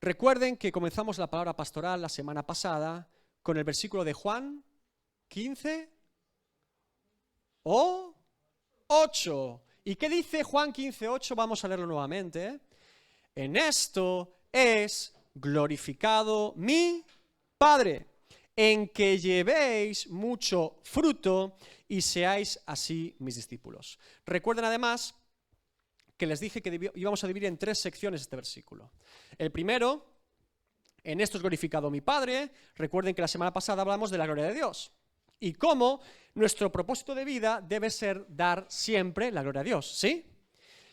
Recuerden que comenzamos la palabra pastoral la semana pasada con el versículo de Juan 15 o 8. ¿Y qué dice Juan 15:8? Vamos a leerlo nuevamente. En esto es glorificado mi Padre, en que llevéis mucho fruto y seáis así mis discípulos. Recuerden además que les dije que íbamos a dividir en 3 secciones este versículo. El primero, en esto es glorificado mi Padre. Recuerden que la semana pasada hablamos de la gloria de Dios y cómo nuestro propósito de vida debe ser dar siempre la gloria a Dios, ¿sí?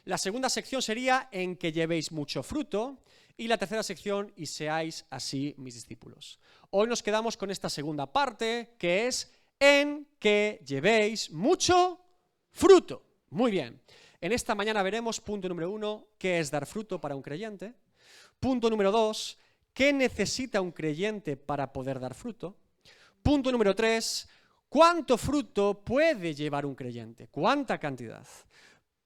La segunda sección sería en que llevéis mucho fruto y la tercera sección y seáis así mis discípulos. Hoy nos quedamos con esta segunda parte que es en que llevéis mucho fruto. Muy bien. En esta mañana veremos, punto número 1, qué es dar fruto para un creyente. Punto número 2, qué necesita un creyente para poder dar fruto. Punto número 3, cuánto fruto puede llevar un creyente, cuánta cantidad.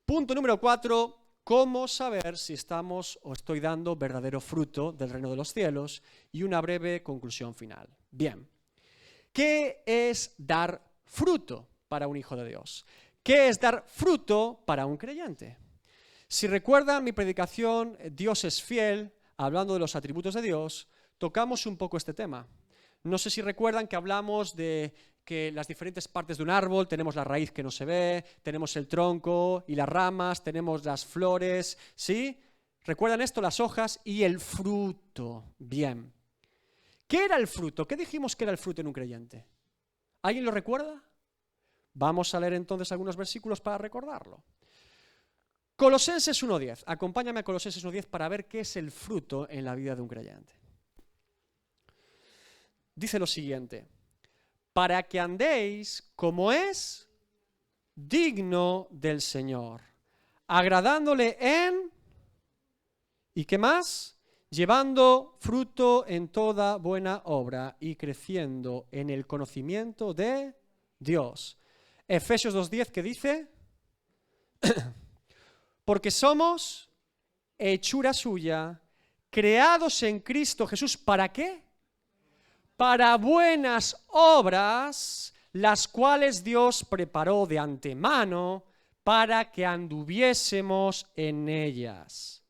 Punto número 4, cómo saber si estamos o estoy dando verdadero fruto del reino de los cielos. Y una breve conclusión final. Bien, ¿qué es dar fruto para un hijo de Dios? ¿Qué es dar fruto para un creyente? Si recuerdan mi predicación, Dios es fiel, hablando de los atributos de Dios, tocamos un poco este tema. No sé si recuerdan que hablamos de que las diferentes partes de un árbol, tenemos la raíz que no se ve, tenemos el tronco y las ramas, tenemos las flores, ¿sí? ¿Recuerdan esto? Las hojas y el fruto. Bien. ¿Qué era el fruto? ¿Qué dijimos que era el fruto en un creyente? ¿Alguien lo recuerda? Vamos a leer entonces algunos versículos para recordarlo. Colosenses 1:10. Acompáñame a Colosenses 1:10 para ver qué es el fruto en la vida de un creyente. Dice lo siguiente: para que andéis como es digno del Señor, agradándole en, ¿y qué más? Llevando fruto en toda buena obra y creciendo en el conocimiento de Dios. Efesios 2:10, ¿qué dice? Porque somos hechura suya, creados en Cristo Jesús, ¿para qué? Para buenas obras, las cuales Dios preparó de antemano para que anduviésemos en ellas.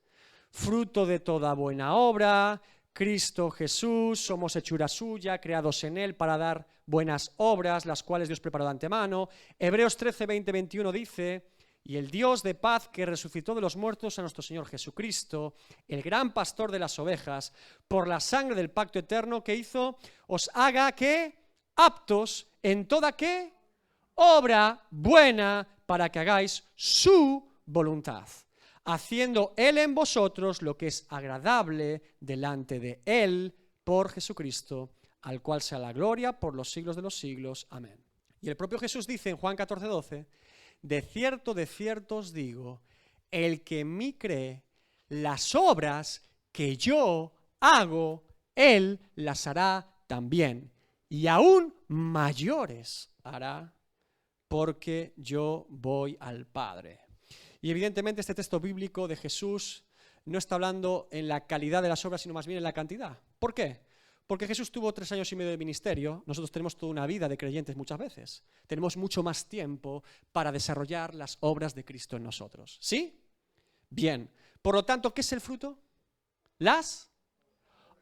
Fruto de toda buena obra, Cristo Jesús, somos hechura suya, creados en Él para dar buenas obras, las cuales Dios preparó de antemano. Hebreos 13:20-21 dice: y el Dios de paz que resucitó de los muertos a nuestro Señor Jesucristo, el gran pastor de las ovejas, por la sangre del pacto eterno que hizo, os haga que aptos en toda qué obra buena para que hagáis su voluntad, haciendo Él en vosotros lo que es agradable delante de Él por Jesucristo, al cual sea la gloria por los siglos de los siglos. Amén. Y el propio Jesús dice en Juan 14:12: de cierto os digo, el que en mí cree, las obras que yo hago, él las hará también, y aún mayores hará, porque yo voy al Padre. Y evidentemente este texto bíblico de Jesús no está hablando en la calidad de las obras, sino más bien en la cantidad. ¿Por qué? Porque Jesús tuvo 3 años y medio de ministerio. Nosotros tenemos toda una vida de creyentes muchas veces. Tenemos mucho más tiempo para desarrollar las obras de Cristo en nosotros. ¿Sí? Bien. Por lo tanto, ¿qué es el fruto? Las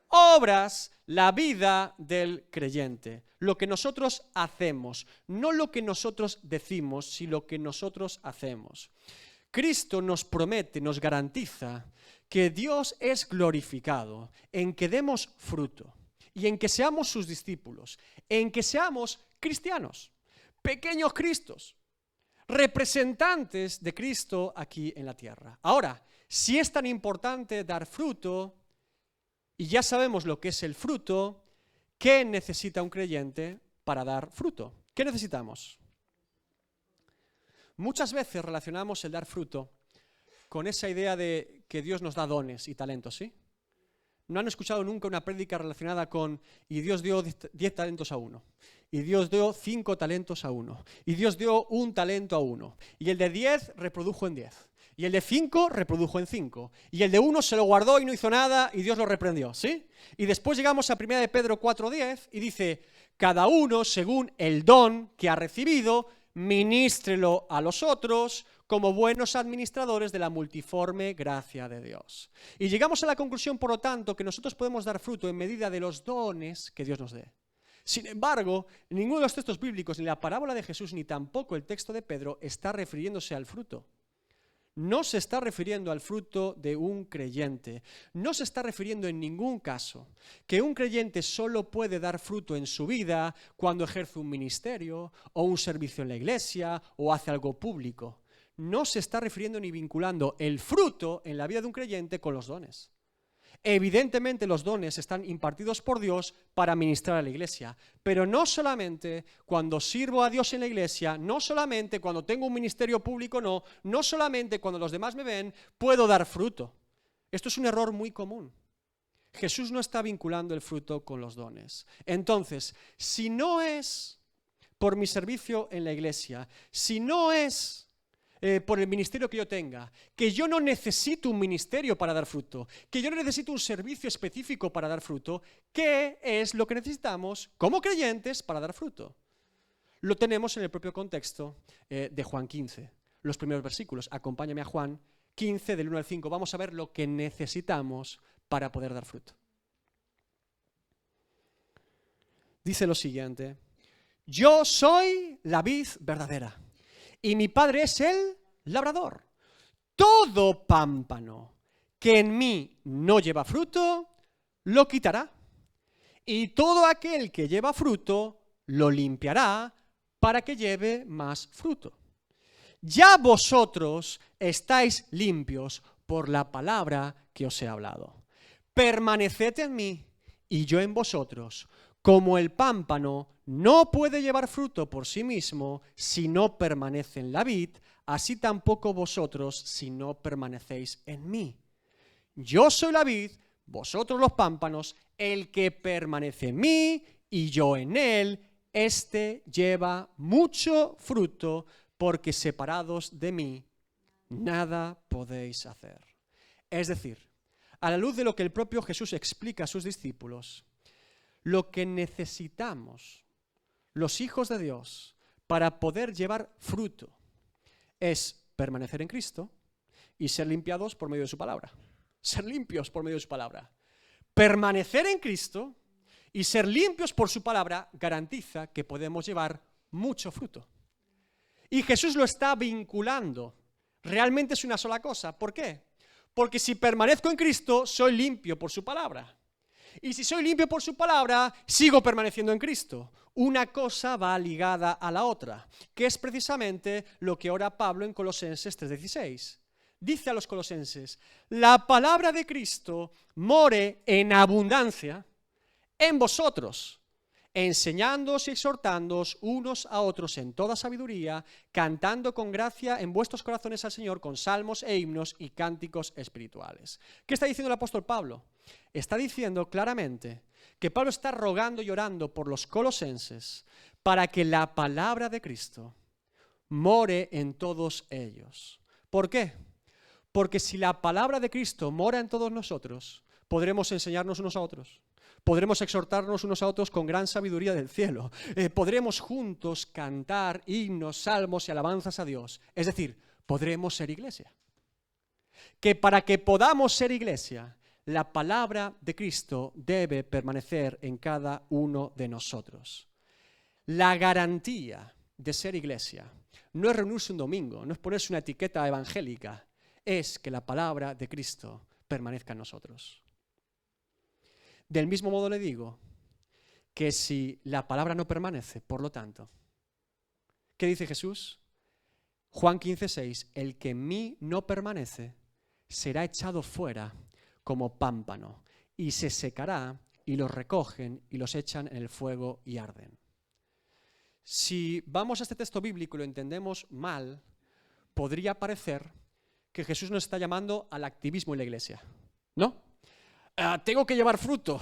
obras, la vida del creyente. Lo que nosotros hacemos. No lo que nosotros decimos, sino lo que nosotros hacemos. Cristo nos promete, nos garantiza que Dios es glorificado en que demos fruto. Y en que seamos sus discípulos, en que seamos cristianos, pequeños Cristos, representantes de Cristo aquí en la tierra. Ahora, si es tan importante dar fruto, y ya sabemos lo que es el fruto, ¿qué necesita un creyente para dar fruto? ¿Qué necesitamos? Muchas veces relacionamos el dar fruto con esa idea de que Dios nos da dones y talentos, ¿sí? ¿No han escuchado nunca una prédica relacionada con y Dios dio 10 talentos a uno? Y Dios dio 5 talentos a uno. Y Dios dio 1 talento a uno. Y el de 10 reprodujo en 10. Y el de 5 reprodujo en 5. Y el de 1 se lo guardó y no hizo nada y Dios lo reprendió, ¿sí? Y después llegamos a 1 de Pedro 4:10 y dice, cada uno según el don que ha recibido, ministrelo a los otros como buenos administradores de la multiforme gracia de Dios. Y llegamos a la conclusión, por lo tanto, que nosotros podemos dar fruto en medida de los dones que Dios nos dé. Sin embargo, ninguno de los textos bíblicos, ni la parábola de Jesús, ni tampoco el texto de Pedro, está refiriéndose al fruto. No se está refiriendo al fruto de un creyente. No se está refiriendo en ningún caso que un creyente solo puede dar fruto en su vida cuando ejerce un ministerio o un servicio en la iglesia o hace algo público. No se está refiriendo ni vinculando el fruto en la vida de un creyente con los dones. Evidentemente los dones están impartidos por Dios para ministrar a la iglesia, pero no solamente cuando sirvo a Dios en la iglesia, no solamente cuando tengo un ministerio público, no solamente cuando los demás me ven, puedo dar fruto. Esto es un error muy común. Jesús no está vinculando el fruto con los dones. Entonces, si no es por mi servicio en la iglesia, si no es por el ministerio que yo tenga, que yo no necesito un ministerio para dar fruto, que yo no necesito un servicio específico para dar fruto, ¿qué es lo que necesitamos como creyentes para dar fruto? Lo tenemos en el propio contexto de Juan 15, los primeros versículos. Acompáñame a Juan 15, del 1 al 5. Vamos a ver lo que necesitamos para poder dar fruto. Dice lo siguiente: yo soy la vid verdadera y mi Padre es el labrador. Todo pámpano que en mí no lleva fruto, lo quitará. Y todo aquel que lleva fruto, lo limpiará para que lleve más fruto. Ya vosotros estáis limpios por la palabra que os he hablado. Permaneced en mí y yo en vosotros. Como el pámpano no puede llevar fruto por sí mismo si no permanece en la vid, así tampoco vosotros si no permanecéis en mí. Yo soy la vid, vosotros los pámpanos, el que permanece en mí y yo en él, éste lleva mucho fruto, porque separados de mí nada podéis hacer. Es decir, a la luz de lo que el propio Jesús explica a sus discípulos, lo que necesitamos los hijos de Dios para poder llevar fruto es permanecer en Cristo y ser limpiados por medio de su palabra. Ser limpios por medio de su palabra. Permanecer en Cristo y ser limpios por su palabra garantiza que podemos llevar mucho fruto. Y Jesús lo está vinculando. Realmente es una sola cosa. ¿Por qué? Porque si permanezco en Cristo, soy limpio por su palabra. Y si soy limpio por su palabra, sigo permaneciendo en Cristo. Una cosa va ligada a la otra, que es precisamente lo que ora Pablo en Colosenses 3:16. Dice a los colosenses: la palabra de Cristo more en abundancia en vosotros, enseñándoos y exhortándoos unos a otros en toda sabiduría, cantando con gracia en vuestros corazones al Señor con salmos e himnos y cánticos espirituales. ¿Qué está diciendo el apóstol Pablo? Está diciendo claramente que Pablo está rogando y orando por los colosenses para que la palabra de Cristo more en todos ellos. ¿Por qué? Porque si la palabra de Cristo mora en todos nosotros, podremos enseñarnos unos a otros. Podremos exhortarnos unos a otros con gran sabiduría del cielo. Podremos juntos cantar himnos, salmos y alabanzas a Dios. Es decir, podremos ser iglesia. Que para que podamos ser iglesia, la palabra de Cristo debe permanecer en cada uno de nosotros. La garantía de ser iglesia no es reunirse un domingo, no es ponerse una etiqueta evangélica, es que la palabra de Cristo permanezca en nosotros. Del mismo modo le digo que si la palabra no permanece, por lo tanto, ¿qué dice Jesús? Juan 15:6, el que en mí no permanece será echado fuera como pámpano y se secará y los recogen y los echan en el fuego y arden. Si vamos a este texto bíblico y lo entendemos mal, podría parecer que Jesús nos está llamando al activismo en la iglesia, ¿no? Tengo que llevar fruto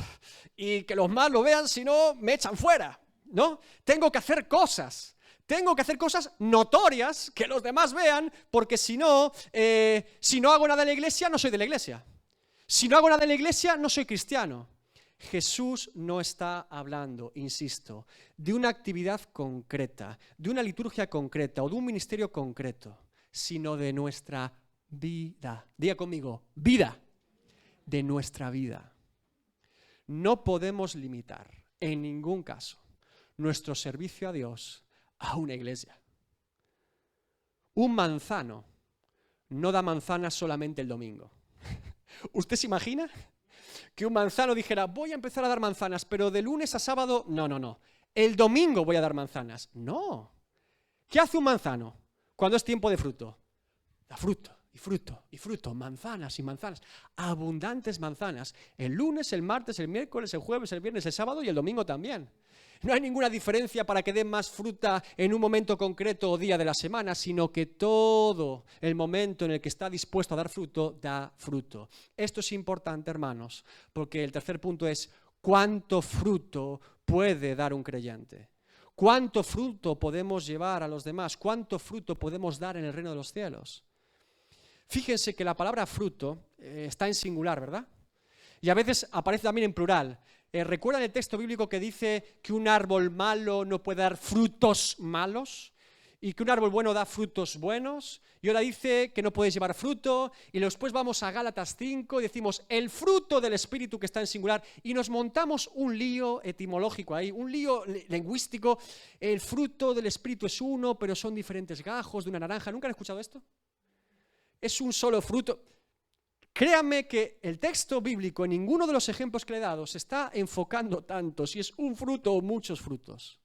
y que los más lo vean, si no me echan fuera, ¿no? Tengo que hacer cosas Tengo que hacer cosas notorias que los demás vean, porque si no hago nada de la iglesia, no soy de la iglesia. Si no hago nada de la iglesia, no soy cristiano. Jesús no está hablando, insisto, de una actividad concreta, de una liturgia concreta o de un ministerio concreto, sino de nuestra vida. Diga conmigo, vida. De nuestra vida. No podemos limitar, en ningún caso, nuestro servicio a Dios a una iglesia. Un manzano no da manzanas solamente el domingo. ¿Usted se imagina que un manzano dijera, voy a empezar a dar manzanas, pero de lunes a sábado, no, el domingo voy a dar manzanas? No. ¿Qué hace un manzano cuando es tiempo de fruto? Da fruto. Y fruto, y fruto, manzanas y manzanas, abundantes manzanas, el lunes, el martes, el miércoles, el jueves, el viernes, el sábado y el domingo también. No hay ninguna diferencia para que den más fruta en un momento concreto o día de la semana, sino que todo el momento en el que está dispuesto a dar fruto, da fruto. Esto es importante, hermanos, porque el tercer punto es ¿cuánto fruto puede dar un creyente? ¿Cuánto fruto podemos llevar a los demás? ¿Cuánto fruto podemos dar en el reino de los cielos? Fíjense que la palabra fruto está en singular, ¿verdad? Y a veces aparece también en plural. ¿Recuerdan el texto bíblico que dice que un árbol malo no puede dar frutos malos? Y que un árbol bueno da frutos buenos. Y ahora dice que no puedes llevar fruto. Y después vamos a Gálatas 5 y decimos el fruto del Espíritu que está en singular. Y nos montamos un lío etimológico ahí, un lío lingüístico. El fruto del Espíritu es uno, pero son diferentes gajos de una naranja. ¿Nunca han escuchado esto? Es un solo fruto. Créanme que el texto bíblico, en ninguno de los ejemplos que le he dado, se está enfocando tanto si es un fruto o muchos frutos.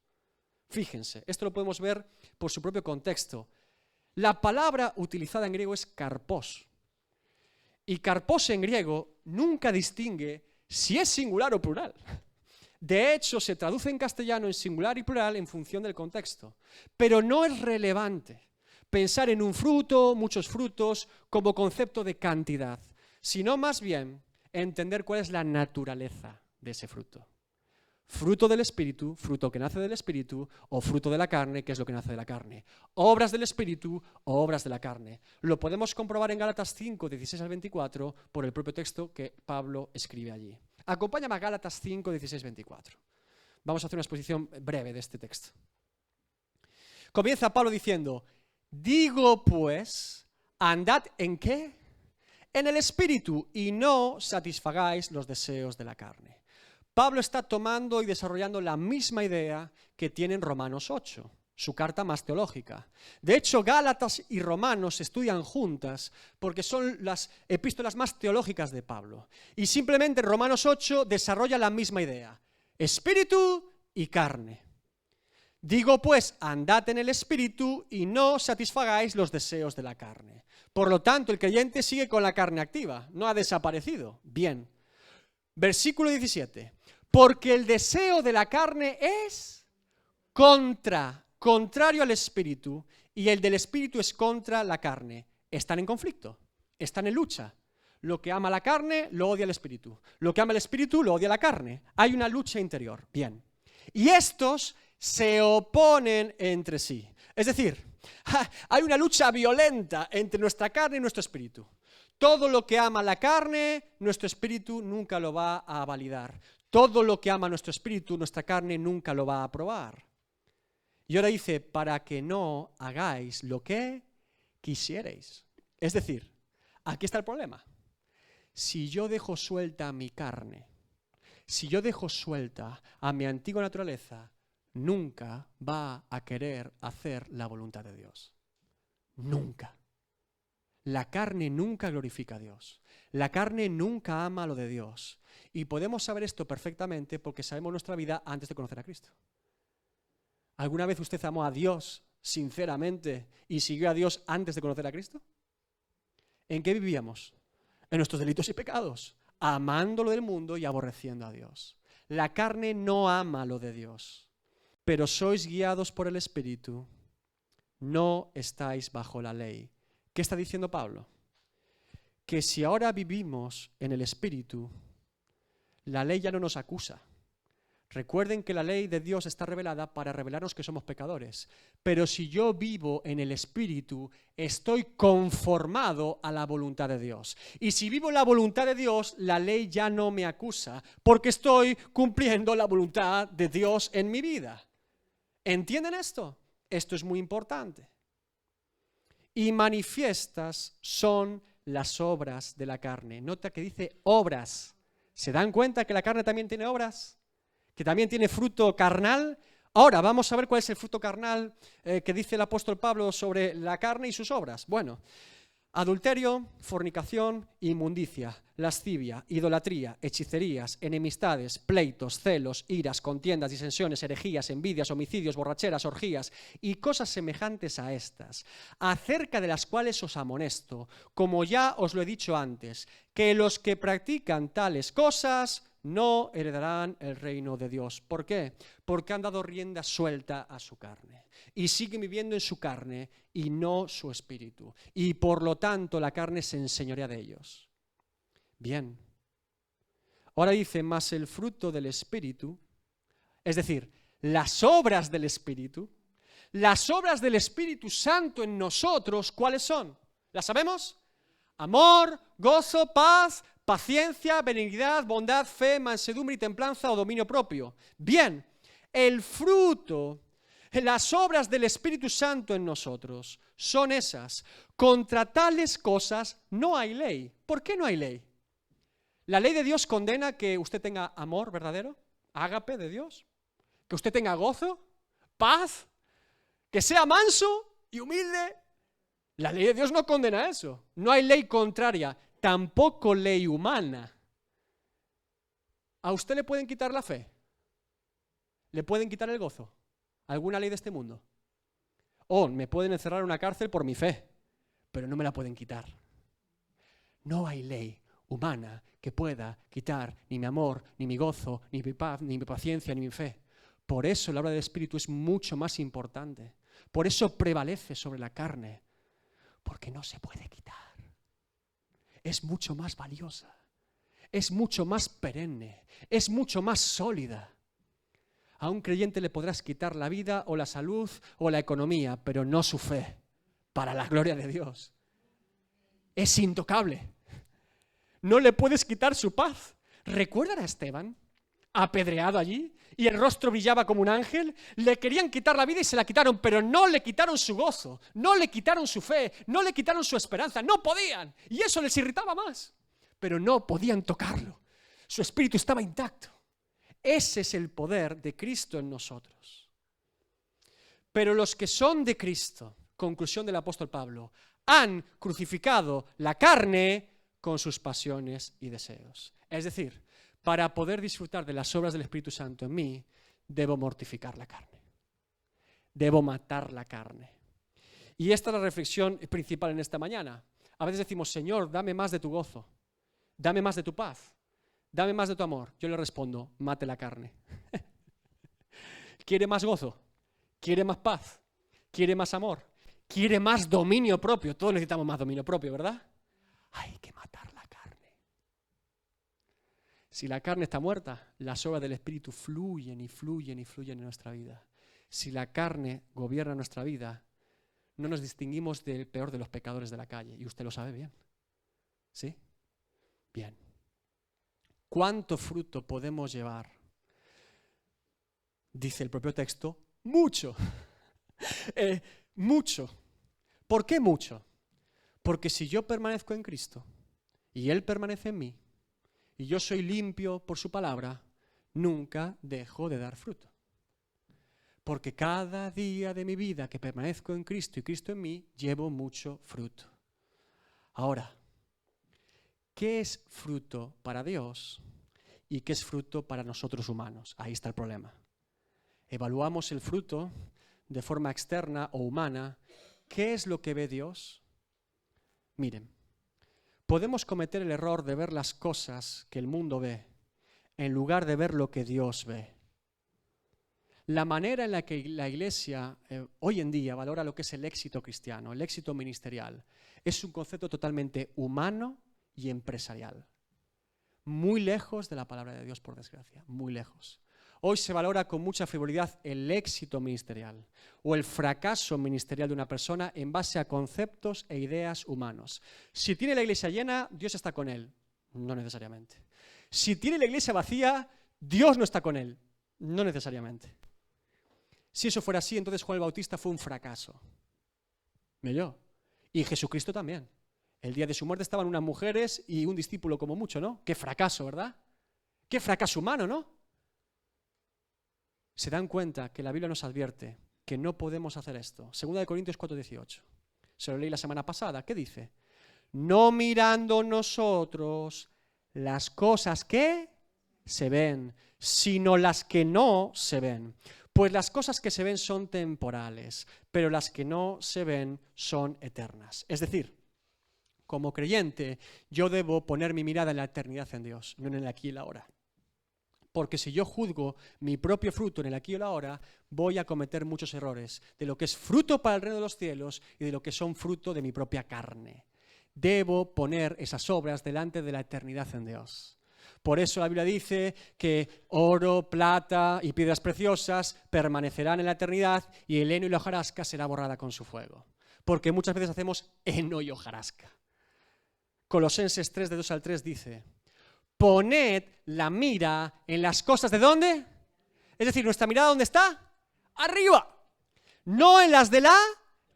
Fíjense, esto lo podemos ver por su propio contexto. La palabra utilizada en griego es karpos. Y karpos en griego nunca distingue si es singular o plural. De hecho, se traduce en castellano en singular y plural en función del contexto. Pero no es relevante pensar en un fruto, muchos frutos, como concepto de cantidad, sino más bien entender cuál es la naturaleza de ese fruto. Fruto del Espíritu, fruto que nace del Espíritu, o fruto de la carne, que es lo que nace de la carne. Obras del Espíritu o obras de la carne. Lo podemos comprobar en Gálatas 5, 16 al 24, por el propio texto que Pablo escribe allí. Acompáñame a Gálatas 5, 16, 24. Vamos a hacer una exposición breve de este texto. Comienza Pablo diciendo: digo pues, andad ¿en qué? En el Espíritu, y no satisfagáis los deseos de la carne. Pablo está tomando y desarrollando la misma idea que tiene en Romanos 8, su carta más teológica. De hecho, Gálatas y Romanos se estudian juntas porque son las epístolas más teológicas de Pablo. Y simplemente en Romanos 8 desarrolla la misma idea: Espíritu y carne. Digo pues, andad en el Espíritu y no satisfagáis los deseos de la carne. Por lo tanto, el creyente sigue con la carne activa, no ha desaparecido. Bien. Versículo 17. Porque el deseo de la carne es contrario al Espíritu, y el del Espíritu es contra la carne. Están en conflicto, están en lucha. Lo que ama la carne, lo odia el Espíritu. Lo que ama el Espíritu, lo odia la carne. Hay una lucha interior. Bien. Y estos se oponen entre sí. Es decir, hay una lucha violenta entre nuestra carne y nuestro espíritu. Todo lo que ama la carne, nuestro espíritu nunca lo va a validar. Todo lo que ama nuestro espíritu, nuestra carne nunca lo va a aprobar. Y ahora dice, para que no hagáis lo que quisierais. Es decir, aquí está el problema. Si yo dejo suelta mi carne, si yo dejo suelta a mi antigua naturaleza, nunca va a querer hacer la voluntad de Dios. Nunca. La carne nunca glorifica a Dios. La carne nunca ama lo de Dios. Y podemos saber esto perfectamente porque sabemos nuestra vida antes de conocer a Cristo. ¿Alguna vez usted amó a Dios sinceramente y siguió a Dios antes de conocer a Cristo? ¿En qué vivíamos? En nuestros delitos y pecados, amando lo del mundo y aborreciendo a Dios. La carne no ama lo de Dios. Pero sois guiados por el Espíritu, no estáis bajo la ley. ¿Qué está diciendo Pablo? Que si ahora vivimos en el Espíritu, la ley ya no nos acusa. Recuerden que la ley de Dios está revelada para revelarnos que somos pecadores. Pero si yo vivo en el Espíritu, estoy conformado a la voluntad de Dios. Y si vivo la voluntad de Dios, la ley ya no me acusa, porque estoy cumpliendo la voluntad de Dios en mi vida. ¿Entienden esto? Esto es muy importante. Y manifiestas son las obras de la carne. Nota que dice obras. ¿Se dan cuenta que la carne también tiene obras? Que también tiene fruto carnal. Ahora vamos a ver cuál es el fruto carnal que dice el apóstol Pablo sobre la carne y sus obras. Bueno, adulterio, fornicación, inmundicia, lascivia, idolatría, hechicerías, enemistades, pleitos, celos, iras, contiendas, disensiones, herejías, envidias, homicidios, borracheras, orgías y cosas semejantes a estas, acerca de las cuales os amonesto, como ya os lo he dicho antes, que los que practican tales cosas no heredarán el reino de Dios. ¿Por qué? Porque han dado rienda suelta a su carne y siguen viviendo en su carne y no su espíritu. Y por lo tanto la carne se enseñorea de ellos. Bien. Ahora dice, más el fruto del espíritu, es decir, las obras del espíritu Santo en nosotros, ¿cuáles son? ¿Las sabemos? Amor, gozo, paz, paciencia, benignidad, bondad, fe, mansedumbre y templanza o dominio propio. Bien, el fruto, las obras del Espíritu Santo en nosotros son esas. Contra tales cosas no hay ley. ¿Por qué no hay ley? La ley de Dios condena que usted tenga amor verdadero, ágape de Dios, que usted tenga gozo, paz, que sea manso y humilde. La ley de Dios no condena eso. No hay ley contraria, tampoco ley humana. ¿A usted le pueden quitar la fe? ¿Le pueden quitar el gozo? ¿Alguna ley de este mundo? O me pueden encerrar en una cárcel por mi fe, pero no me la pueden quitar. No hay ley humana que pueda quitar ni mi amor, ni mi gozo, ni mi paz, ni mi paciencia, ni mi fe. Por eso la obra del Espíritu es mucho más importante. Por eso prevalece sobre la carne. Porque no se puede quitar. Es mucho más valiosa. Es mucho más perenne. Es mucho más sólida. A un creyente le podrás quitar la vida o la salud o la economía, pero no su fe, para la gloria de Dios. Es intocable. No le puedes quitar su paz. ¿Recuerdan a Esteban? Apedreado allí, y el rostro brillaba como un ángel. Le querían quitar la vida y se la quitaron, pero no le quitaron su gozo, no le quitaron su fe, no le quitaron su esperanza, no podían, y eso les irritaba más, pero no podían tocarlo. Su espíritu estaba intacto. Ese es el poder de Cristo en nosotros. Pero los que son de Cristo, conclusión del apóstol Pablo, han crucificado la carne con sus pasiones y deseos. Es decir, para poder disfrutar de las obras del Espíritu Santo en mí, debo mortificar la carne. Debo matar la carne. Y esta es la reflexión principal en esta mañana. A veces decimos, Señor, dame más de tu gozo, dame más de tu paz, dame más de tu amor. Yo le respondo, mate la carne. ¿Quiere más gozo? ¿Quiere más paz? ¿Quiere más amor? ¿Quiere más dominio propio? Todos necesitamos más dominio propio, ¿verdad? Hay que matar la carne. Si la carne está muerta, las obras del Espíritu fluyen y fluyen y fluyen en nuestra vida. Si la carne gobierna nuestra vida, no nos distinguimos del peor de los pecadores de la calle. Y usted lo sabe bien. ¿Sí? Bien. ¿Cuánto fruto podemos llevar? Dice el propio texto, mucho. Mucho. ¿Por qué mucho? Porque si yo permanezco en Cristo y Él permanece en mí, y yo soy limpio por su palabra, nunca dejo de dar fruto. Porque cada día de mi vida que permanezco en Cristo y Cristo en mí, llevo mucho fruto. Ahora, ¿qué es fruto para Dios y qué es fruto para nosotros humanos? Ahí está el problema. Evaluamos el fruto de forma externa o humana. ¿Qué es lo que ve Dios? Miren. Podemos cometer el error de ver las cosas que el mundo ve en lugar de ver lo que Dios ve. La manera en la que la Iglesia hoy en día valora lo que es el éxito cristiano, el éxito ministerial, es un concepto totalmente humano y empresarial. Muy lejos de la palabra de Dios, por desgracia, muy lejos. Hoy se valora con mucha frivolidad el éxito ministerial o el fracaso ministerial de una persona en base a conceptos e ideas humanos. Si tiene la iglesia llena, Dios está con él. No necesariamente. Si tiene la iglesia vacía, Dios no está con él. No necesariamente. Si eso fuera así, entonces Juan el Bautista fue un fracaso. ¿Me oyó? Y Jesucristo también. El día de su muerte estaban unas mujeres y un discípulo como mucho, ¿no? Qué fracaso, ¿verdad? Qué fracaso humano, ¿no? Se dan cuenta que la Biblia nos advierte que no podemos hacer esto. 2 Corintios 4:18. Se lo leí la semana pasada. ¿Qué dice? No mirando nosotros las cosas que se ven, sino las que no se ven. Pues las cosas que se ven son temporales, pero las que no se ven son eternas. Es decir, como creyente, yo debo poner mi mirada en la eternidad en Dios, no en el aquí y el ahora. Porque si yo juzgo mi propio fruto en el aquí y el ahora, voy a cometer muchos errores de lo que es fruto para el reino de los cielos y de lo que son fruto de mi propia carne. Debo poner esas obras delante de la eternidad en Dios. Por eso la Biblia dice que oro, plata y piedras preciosas permanecerán en la eternidad y el heno y la hojarasca será borrada con su fuego. Porque muchas veces hacemos heno y hojarasca. Colosenses 3, de 2 al 3 dice: poned la mira en las cosas ¿de dónde? Es decir, ¿nuestra mirada dónde está? Arriba. No en las de la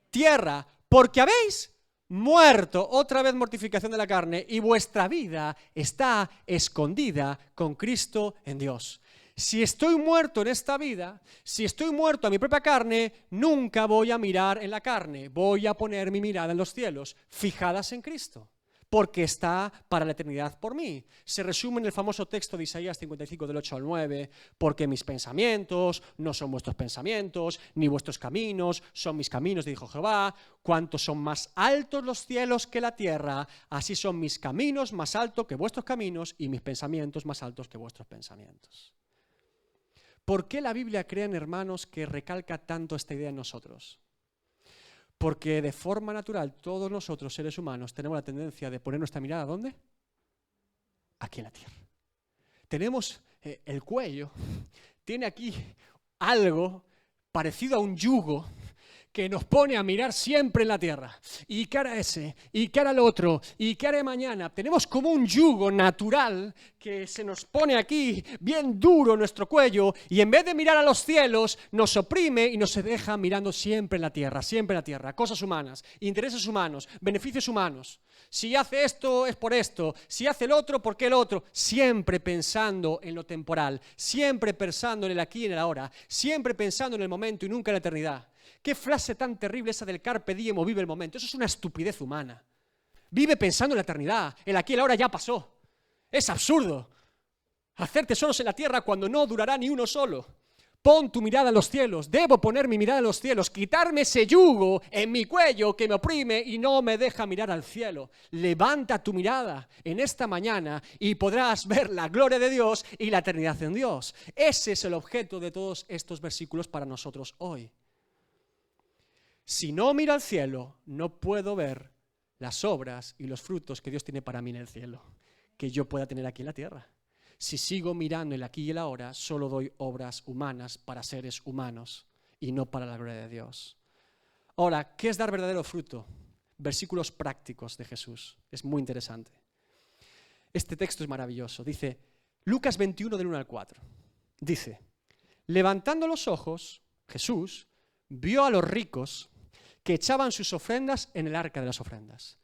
tierra, porque habéis muerto, otra vez mortificación de la carne, y vuestra vida está escondida con Cristo en Dios. Si estoy muerto en esta vida, si estoy muerto a mi propia carne, nunca voy a mirar en la carne, voy a poner mi mirada en los cielos, fijadas en Cristo, porque está para la eternidad por mí. Se resume en el famoso texto de Isaías 55, del 8 al 9, porque mis pensamientos no son vuestros pensamientos, ni vuestros caminos son mis caminos, dijo Jehová. Cuantos son más altos los cielos que la tierra, así son mis caminos más altos que vuestros caminos y mis pensamientos más altos que vuestros pensamientos. ¿Por qué la Biblia, creen hermanos, que recalca tanto esta idea en nosotros? Porque de forma natural todos nosotros, seres humanos, tenemos la tendencia de poner nuestra mirada ¿dónde? Aquí en la tierra. Tenemos el cuello, tiene aquí algo parecido a un yugo que nos pone a mirar siempre en la tierra. ¿Y qué hará ese? ¿Y qué hará el otro? ¿Y qué haré mañana? Tenemos como un yugo natural que se nos pone aquí bien duro en nuestro cuello y en vez de mirar a los cielos nos oprime y nos deja mirando siempre en la tierra, cosas humanas, intereses humanos, beneficios humanos. Si hace esto es por esto, si hace el otro, ¿por qué el otro? Siempre pensando en lo temporal, siempre pensando en el aquí y en el ahora, siempre pensando en el momento y nunca en la eternidad. Qué frase tan terrible esa del carpe diem o vive el momento. Eso es una estupidez humana. Vive pensando en la eternidad. El aquí y el ahora ya pasó. Es absurdo. Hacer tesoros en la tierra cuando no durará ni uno solo. Pon tu mirada en los cielos. Debo poner mi mirada en los cielos. Quitarme ese yugo en mi cuello que me oprime y no me deja mirar al cielo. Levanta tu mirada en esta mañana y podrás ver la gloria de Dios y la eternidad en Dios. Ese es el objeto de todos estos versículos para nosotros hoy. Si no miro al cielo, no puedo ver las obras y los frutos que Dios tiene para mí en el cielo, que yo pueda tener aquí en la tierra. Si sigo mirando el aquí y el ahora, solo doy obras humanas para seres humanos y no para la gloria de Dios. Ahora, ¿qué es dar verdadero fruto? Versículos prácticos de Jesús. Es muy interesante. Este texto es maravilloso. Dice, Lucas 21, del 1 al 4. Dice, levantando los ojos, Jesús vio a los ricos que echaban sus ofrendas en el arca de las ofrendas.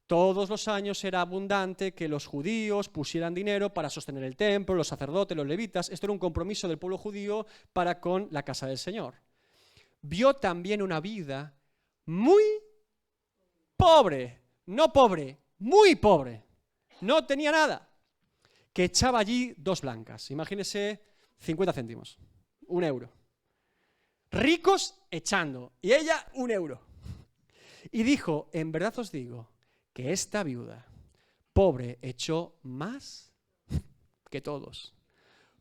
Todos los años era abundante que los judíos pusieran dinero para sostener el templo, los sacerdotes, los levitas. Esto era un compromiso del pueblo judío para con la casa del Señor. Vio también una vida muy pobre, no pobre, muy pobre, no tenía nada, que echaba allí 2 blancas. Imagínese 50 céntimos, 1 euro. Ricos echando, y ella 1 euro. Y dijo, en verdad os digo que esta viuda pobre echó más que todos,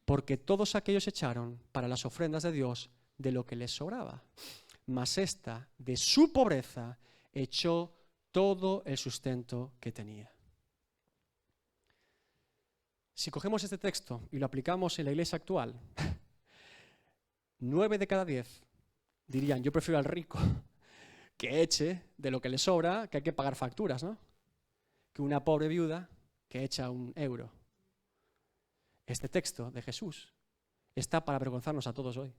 porque todos aquellos echaron para las ofrendas de Dios de lo que les sobraba, mas esta de su pobreza echó todo el sustento que tenía. Si cogemos este texto y lo aplicamos en la iglesia actual, 9 de cada 10 dirían, yo prefiero al rico que eche de lo que le sobra, que hay que pagar facturas, ¿no? Que una pobre viuda que echa 1 euro. Este texto de Jesús está para avergonzarnos a todos hoy.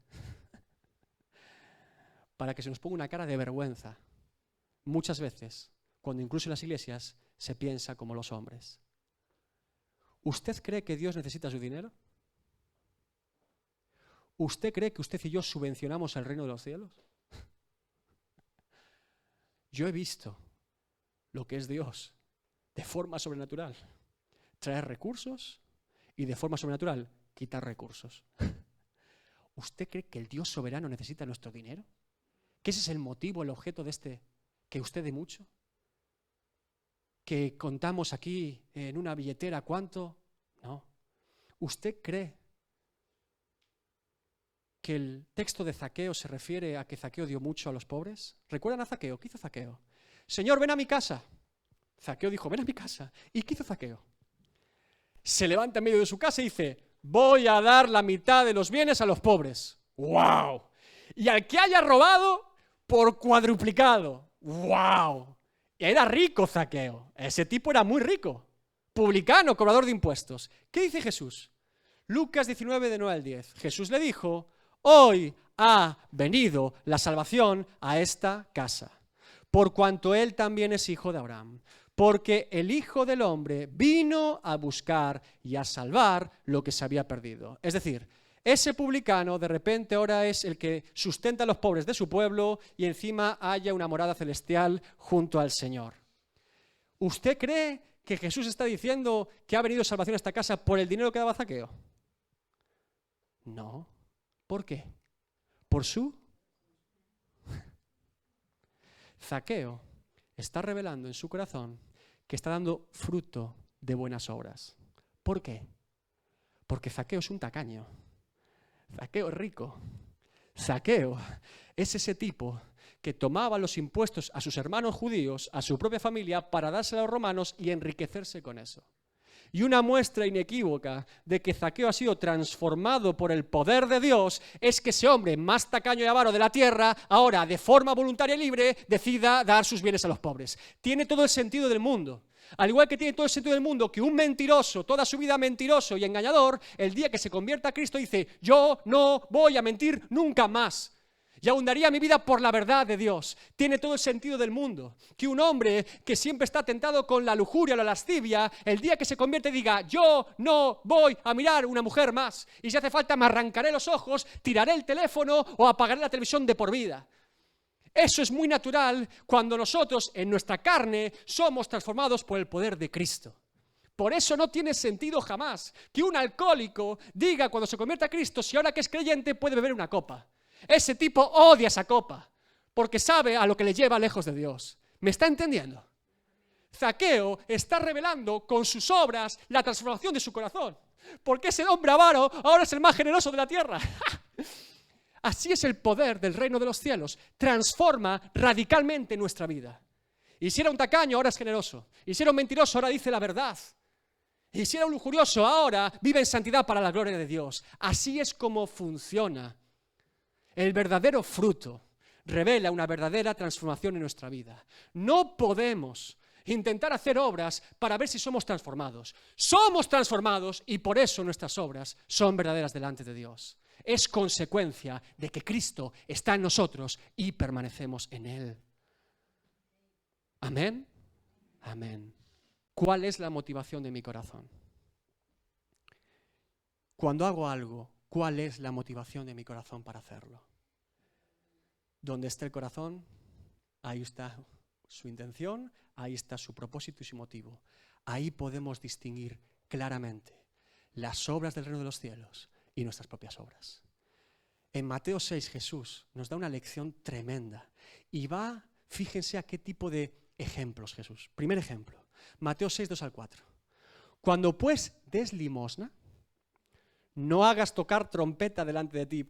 Para que se nos ponga una cara de vergüenza. Muchas veces, cuando incluso en las iglesias se piensa como los hombres. ¿Usted cree que Dios necesita su dinero? ¿Usted cree que usted y yo subvencionamos el reino de los cielos? Yo he visto lo que es Dios de forma sobrenatural. Traer recursos y de forma sobrenatural quitar recursos. ¿Usted cree que el Dios soberano necesita nuestro dinero? ¿Que ese es el motivo, el objeto de que usted dé mucho? ¿Que contamos aquí en una billetera cuánto? No. ¿Usted cree que el texto de Zaqueo se refiere a que Zaqueo dio mucho a los pobres? ¿Recuerdan a Zaqueo? ¿Qué hizo Zaqueo? Señor, ven a mi casa. Zaqueo dijo, ven a mi casa. ¿Y qué hizo Zaqueo? Se levanta en medio de su casa y dice, voy a dar la mitad de los bienes a los pobres. ¡Wow! Y al que haya robado, por cuadruplicado. ¡Wow! Era rico Zaqueo. Ese tipo era muy rico. Publicano, cobrador de impuestos. ¿Qué dice Jesús? Lucas 19, de 9 al 10. Jesús le dijo, hoy ha venido la salvación a esta casa, por cuanto él también es hijo de Abraham. Porque el Hijo del Hombre vino a buscar y a salvar lo que se había perdido. Es decir, ese publicano de repente ahora es el que sustenta a los pobres de su pueblo y encima haya una morada celestial junto al Señor. ¿Usted cree que Jesús está diciendo que ha venido salvación a esta casa por el dinero que daba Zaqueo? No. ¿Por qué? Por su... Zaqueo está revelando en su corazón que está dando fruto de buenas obras. ¿Por qué? Porque Zaqueo es un tacaño. Zaqueo es rico. Zaqueo es ese tipo que tomaba los impuestos a sus hermanos judíos, a su propia familia, para dárselo a los romanos y enriquecerse con eso. Y una muestra inequívoca de que Zaqueo ha sido transformado por el poder de Dios es que ese hombre más tacaño y avaro de la tierra, ahora de forma voluntaria y libre, decida dar sus bienes a los pobres. Tiene todo el sentido del mundo. Al igual que tiene todo el sentido del mundo que un mentiroso, toda su vida mentiroso y engañador, el día que se convierta a Cristo dice, yo no voy a mentir nunca más. Y aún daría mi vida por la verdad de Dios. Tiene todo el sentido del mundo. Que un hombre que siempre está tentado con la lujuria o la lascivia, el día que se convierte diga, yo no voy a mirar una mujer más. Y si hace falta me arrancaré los ojos, tiraré el teléfono o apagaré la televisión de por vida. Eso es muy natural cuando nosotros en nuestra carne somos transformados por el poder de Cristo. Por eso no tiene sentido jamás que un alcohólico diga cuando se convierte a Cristo si ahora que es creyente puede beber una copa. Ese tipo odia esa copa porque sabe a lo que le lleva lejos de Dios. ¿Me está entendiendo? Zaqueo está revelando con sus obras la transformación de su corazón. Porque ese hombre avaro ahora es el más generoso de la tierra. Así es el poder del reino de los cielos. Transforma radicalmente nuestra vida. Y si era un tacaño, ahora es generoso. Y si era un mentiroso, ahora dice la verdad. Y si era un lujurioso, ahora vive en santidad para la gloria de Dios. Así es como funciona. El verdadero fruto revela una verdadera transformación en nuestra vida. No podemos intentar hacer obras para ver si somos transformados. Somos transformados y por eso nuestras obras son verdaderas delante de Dios. Es consecuencia de que Cristo está en nosotros y permanecemos en Él. ¿Amén? Amén. ¿Cuál es la motivación de mi corazón? Cuando hago algo, ¿cuál es la motivación de mi corazón para hacerlo? Donde está el corazón, ahí está su intención, ahí está su propósito y su motivo. Ahí podemos distinguir claramente las obras del reino de los cielos y nuestras propias obras. En Mateo 6 Jesús nos da una lección tremenda y va, fíjense a qué tipo de ejemplos Jesús. Primer ejemplo, Mateo 6, 2 al 4. Cuando pues des limosna, no hagas tocar trompeta delante de ti.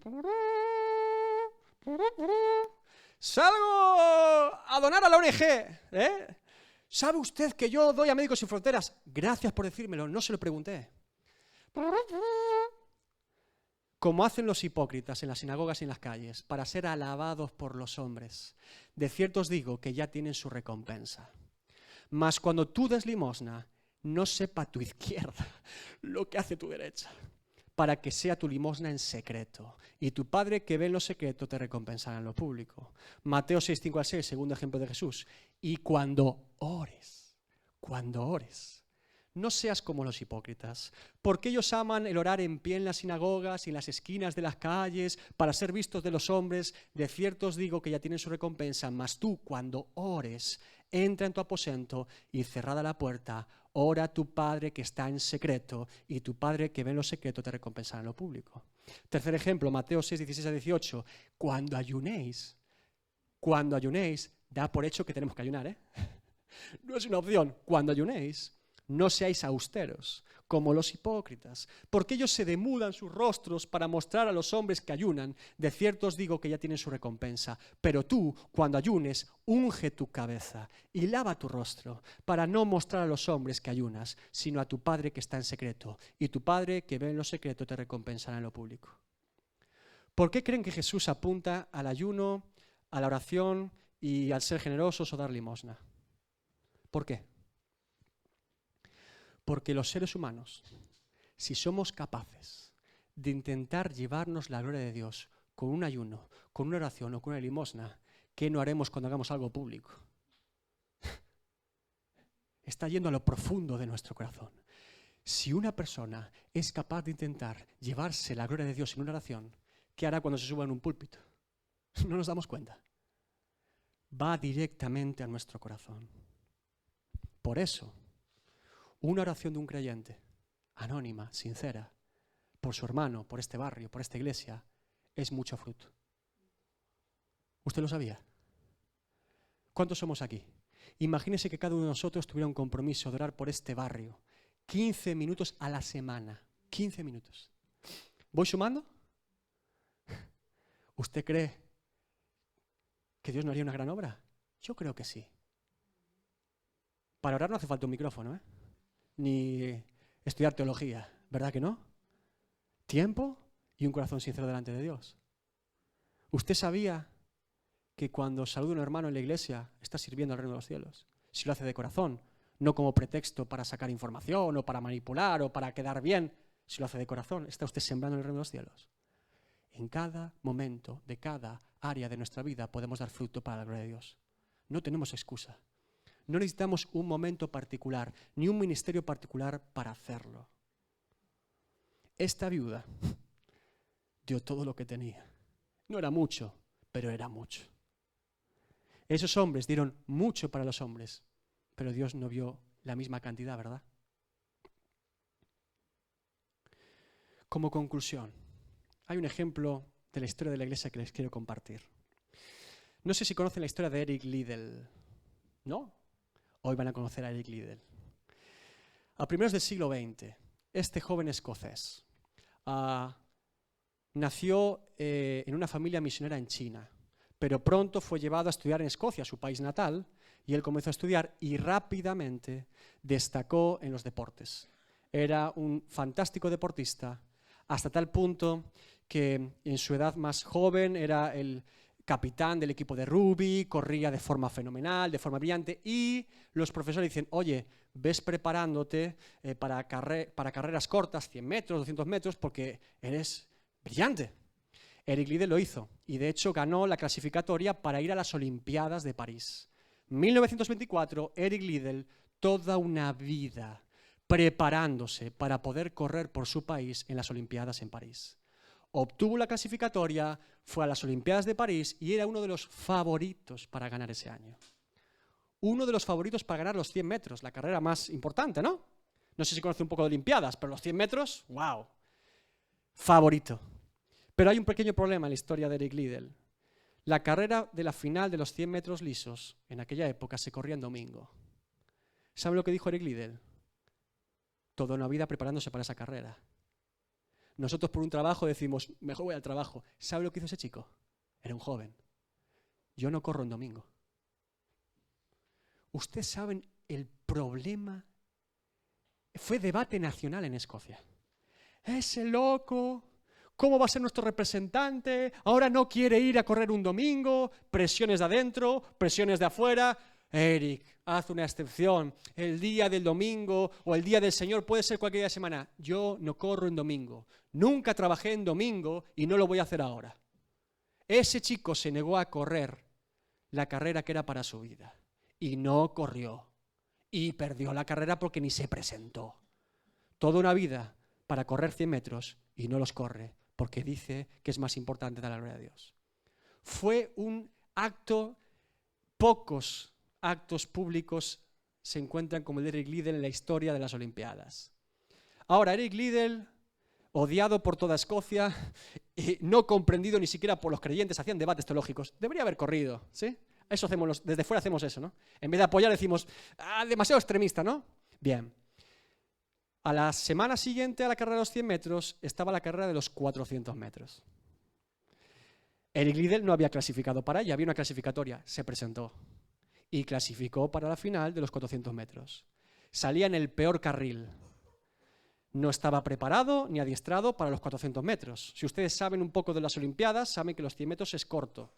Salgo a donar a la ONG. ¿Sabe usted que yo doy a Médicos Sin Fronteras? Gracias por decírmelo, no se lo pregunté. como hacen los hipócritas en las sinagogas y en las calles, para ser alabados por los hombres. De cierto os digo que ya tienen su recompensa. Mas cuando tú des limosna, no sepa tu izquierda lo que hace tu derecha, para que sea tu limosna en secreto. Y tu Padre que ve en lo secreto te recompensará en lo público. Mateo 6, 5 al 6, segundo ejemplo de Jesús. Y cuando ores, no seas como los hipócritas, porque ellos aman el orar en pie en las sinagogas y en las esquinas de las calles para ser vistos de los hombres. De cierto os digo que ya tienen su recompensa, mas tú cuando ores, entra en tu aposento y cerrada la puerta, ora a tu Padre que está en secreto, y tu Padre que ve en lo secreto te recompensará en lo público. Tercer ejemplo, Mateo 6, 16 a 18. Cuando ayunéis, da por hecho que tenemos que ayunar, ¿eh? No es una opción. Cuando ayunéis, no seáis austeros, como los hipócritas, porque ellos se demudan sus rostros para mostrar a los hombres que ayunan. De cierto os digo que ya tienen su recompensa. Pero tú, cuando ayunes, unge tu cabeza y lava tu rostro, para no mostrar a los hombres que ayunas, sino a tu Padre que está en secreto. Y tu Padre que ve en lo secreto te recompensará en lo público. ¿Por qué creen que Jesús apunta al ayuno, a la oración y al ser generosos o dar limosna? ¿Por qué? Porque los seres humanos, si somos capaces de intentar llevarnos la gloria de Dios con un ayuno, con una oración o con una limosna, ¿qué no haremos cuando hagamos algo público? Está yendo a lo profundo de nuestro corazón. Si una persona es capaz de intentar llevarse la gloria de Dios en una oración, ¿qué hará cuando se suba en un púlpito? No nos damos cuenta. Va directamente a nuestro corazón. Por eso, una oración de un creyente, anónima, sincera, por su hermano, por este barrio, por esta iglesia, es mucho fruto. ¿Usted lo sabía? ¿Cuántos somos aquí? Imagínese que cada uno de nosotros tuviera un compromiso de orar por este barrio. 15 minutos a la semana. 15 minutos. ¿Voy sumando? ¿Usted cree que Dios no haría una gran obra? Yo creo que sí. Para orar no hace falta un micrófono, ni estudiar teología, ¿verdad que no? Tiempo y un corazón sincero delante de Dios. ¿Usted sabía que cuando saluda a un hermano en la iglesia está sirviendo al reino de los cielos? Si lo hace de corazón, no como pretexto para sacar información o para manipular o para quedar bien, si lo hace de corazón, está usted sembrando en el reino de los cielos. En cada momento de cada área de nuestra vida podemos dar fruto para la gloria de Dios. No tenemos excusa. No necesitamos un momento particular, ni un ministerio particular para hacerlo. Esta viuda dio todo lo que tenía. No era mucho, pero era mucho. Esos hombres dieron mucho para los hombres, pero Dios no vio la misma cantidad, ¿verdad? Como conclusión, hay un ejemplo de la historia de la iglesia que les quiero compartir. No sé si conocen la historia de Eric Liddell, ¿no? Hoy van a conocer a Eric Liddell. A primeros del siglo XX, este joven escocés nació en una familia misionera en China, pero pronto fue llevado a estudiar en Escocia, su país natal, y él comenzó a estudiar y rápidamente destacó en los deportes. Era un fantástico deportista, hasta tal punto que en su edad más joven era el capitán del equipo de rugby, corría de forma fenomenal, de forma brillante, y los profesores dicen, oye, ves preparándote para carreras cortas, 100 metros, 200 metros, porque eres brillante. Eric Liddell lo hizo, y de hecho ganó la clasificatoria para ir a las Olimpiadas de París. 1924, Eric Liddell, toda una vida preparándose para poder correr por su país en las Olimpiadas en París. Obtuvo la clasificatoria, fue a las Olimpiadas de París y era uno de los favoritos para ganar ese año. Uno de los favoritos para ganar los 100 metros, la carrera más importante, ¿no? No sé si conoce un poco de Olimpiadas, pero los 100 metros, ¡wow! Favorito. Pero hay un pequeño problema en la historia de Eric Liddell. La carrera de la final de los 100 metros lisos en aquella época se corría en domingo. ¿Sabe lo que dijo Eric Liddell? Toda una vida preparándose para esa carrera. Nosotros por un trabajo decimos, mejor voy al trabajo. ¿Sabe lo que hizo ese chico? Era un joven. Yo no corro en domingo. ¿Ustedes saben el problema? Fue debate nacional en Escocia. Ese loco ¿Cómo va a ser nuestro representante? Ahora no quiere ir a correr un domingo, presiones de adentro, presiones de afuera. Eric, haz una excepción. El día del domingo o el día del Señor puede ser cualquier día de semana. Yo no corro en domingo. Nunca trabajé en domingo y no lo voy a hacer ahora. Ese chico se negó a correr la carrera que era para su vida y no corrió y perdió la carrera porque ni se presentó. Toda una vida para correr 100 metros y no los corre porque dice que es más importante dar la gloria a Dios. Fue un acto, pocos actos públicos se encuentran como el de Eric Liddell en la historia de las Olimpiadas. Ahora, Eric Liddell, odiado por toda Escocia, y no comprendido ni siquiera por los creyentes, hacían debates teológicos. Debería haber corrido, ¿sí? Eso hacemos, desde fuera hacemos eso, ¿no? En vez de apoyar decimos, demasiado extremista, ¿no? Bien. A la semana siguiente a la carrera de los 100 metros estaba la carrera de los 400 metros. Eric Liddell no había clasificado para ella, había una clasificatoria, se presentó y clasificó para la final de los 400 metros. Salía en el peor carril. No estaba preparado ni adiestrado para los 400 metros. Si ustedes saben un poco de las Olimpiadas, saben que los 100 metros es corto.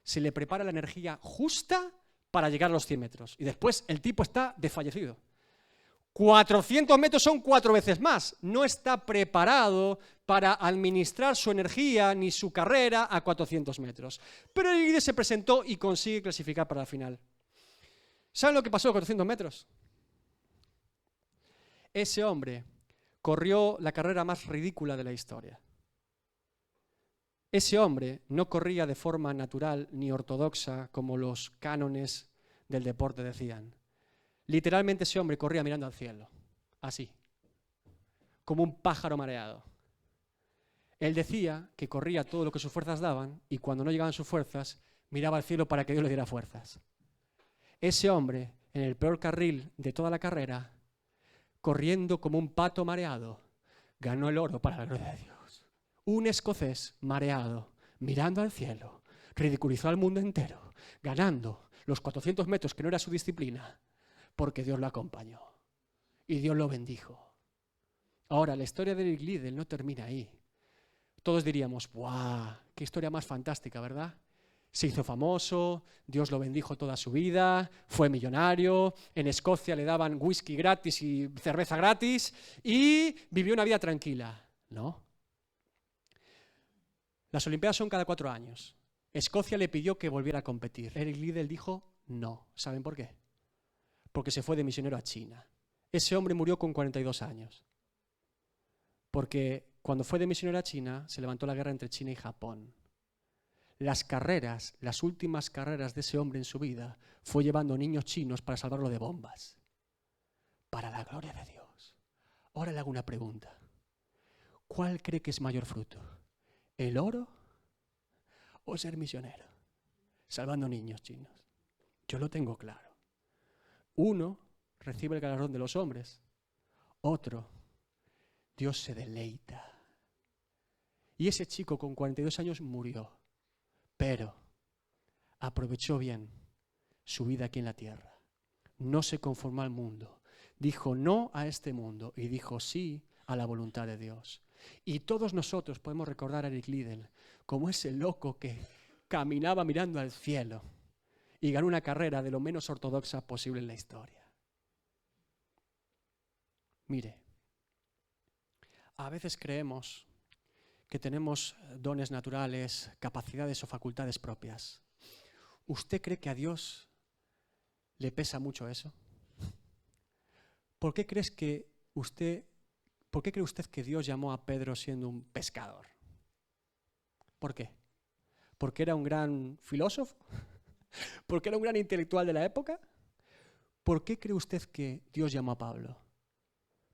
Se le prepara la energía justa para llegar a los 100 metros. Y después el tipo está desfallecido. 400 metros son 4 veces más. No está preparado para administrar su energía ni su carrera a 400 metros. Pero el líder se presentó y consigue clasificar para la final. ¿Saben lo que pasó a 400 metros? Ese hombre corrió la carrera más ridícula de la historia. Ese hombre no corría de forma natural ni ortodoxa como los cánones del deporte decían. Literalmente ese hombre corría mirando al cielo, así, como un pájaro mareado. Él decía que corría todo lo que sus fuerzas daban y cuando no llegaban sus fuerzas, miraba al cielo para que Dios le diera fuerzas. Ese hombre, en el peor carril de toda la carrera, corriendo como un pato mareado, ganó el oro para la gloria de Dios. Un escocés mareado, mirando al cielo, ridiculizó al mundo entero, ganando los 400 metros que no era su disciplina, porque Dios lo acompañó y Dios lo bendijo. Ahora, la historia de Eric Liddell no termina ahí. Todos diríamos, ¡guau! ¡Qué historia más fantástica!, ¿verdad? Se hizo famoso, Dios lo bendijo toda su vida, fue millonario, en Escocia le daban whisky gratis y cerveza gratis y vivió una vida tranquila. No. Las Olimpiadas son cada 4 años. Escocia le pidió que volviera a competir. Eric Liddell dijo no. ¿Saben por qué? Porque se fue de misionero a China. Ese hombre murió con 42 años. Porque cuando fue de misionero a China, se levantó la guerra entre China y Japón. Las carreras, las últimas carreras de ese hombre en su vida, fue llevando niños chinos para salvarlo de bombas. Para la gloria de Dios. Ahora le hago una pregunta. ¿Cuál cree que es mayor fruto? ¿El oro o ser misionero? Salvando niños chinos. Yo lo tengo claro. Uno recibe el galardón de los hombres. Otro, Dios se deleita. Y ese chico con 42 años murió. Pero aprovechó bien su vida aquí en la tierra. No se conformó al mundo. Dijo no a este mundo y dijo sí a la voluntad de Dios. Y todos nosotros podemos recordar a Eric Liddell como ese loco que caminaba mirando al cielo y ganó una carrera de lo menos ortodoxa posible en la historia. Mire, a veces creemos que tenemos dones naturales, capacidades o facultades propias. ¿Usted cree que a Dios le pesa mucho eso? ¿Por qué cree usted que Dios llamó a Pedro siendo un pescador? ¿Por qué? ¿Porque era un gran filósofo? ¿Porque era un gran intelectual de la época? ¿Por qué cree usted que Dios llamó a Pablo?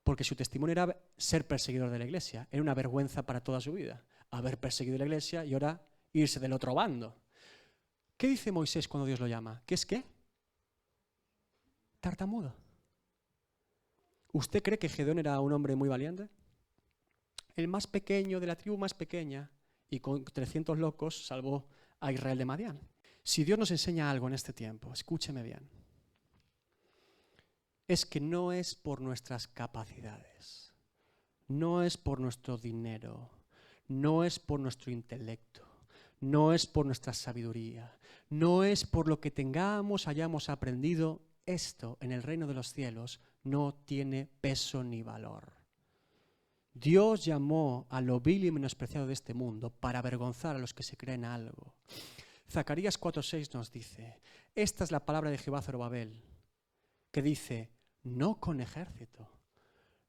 Porque su testimonio era ser perseguidor de la iglesia. Era una vergüenza para toda su vida. Haber perseguido la iglesia y ahora irse del otro bando. ¿Qué dice Moisés cuando Dios lo llama? ¿Qué es qué? Tartamudo. ¿Usted cree que Gedeón era un hombre muy valiente? El más pequeño de la tribu más pequeña y con 300 locos salvó a Israel de Madián. Si Dios nos enseña algo en este tiempo, escúcheme bien. Es que no es por nuestras capacidades, no es por nuestro dinero, no es por nuestro intelecto, no es por nuestra sabiduría, no es por lo que hayamos aprendido. Esto en el reino de los cielos no tiene peso ni valor. Dios llamó a lo vil y menospreciado de este mundo para avergonzar a los que se creen algo. Zacarías 4:6 nos dice, esta es la palabra de Jehová a Zorobabel, que dice, no con ejército,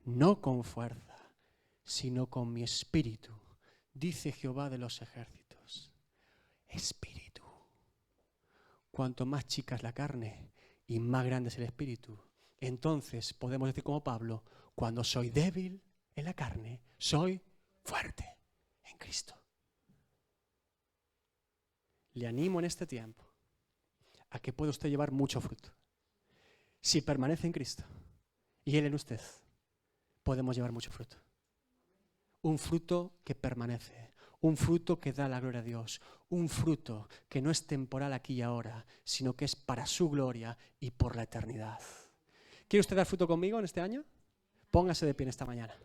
no con fuerza, sino con mi espíritu, dice Jehová de los ejércitos. Espíritu. Cuanto más chica es la carne y más grande es el espíritu, entonces podemos decir como Pablo, cuando soy débil en la carne, soy fuerte en Cristo. Le animo en este tiempo a que pueda usted llevar mucho fruto. Si permanece en Cristo y Él en usted, podemos llevar mucho fruto. Un fruto que permanece, un fruto que da la gloria a Dios, un fruto que no es temporal aquí y ahora, sino que es para su gloria y por la eternidad. ¿Quiere usted dar fruto conmigo en este año? Póngase de pie en esta mañana.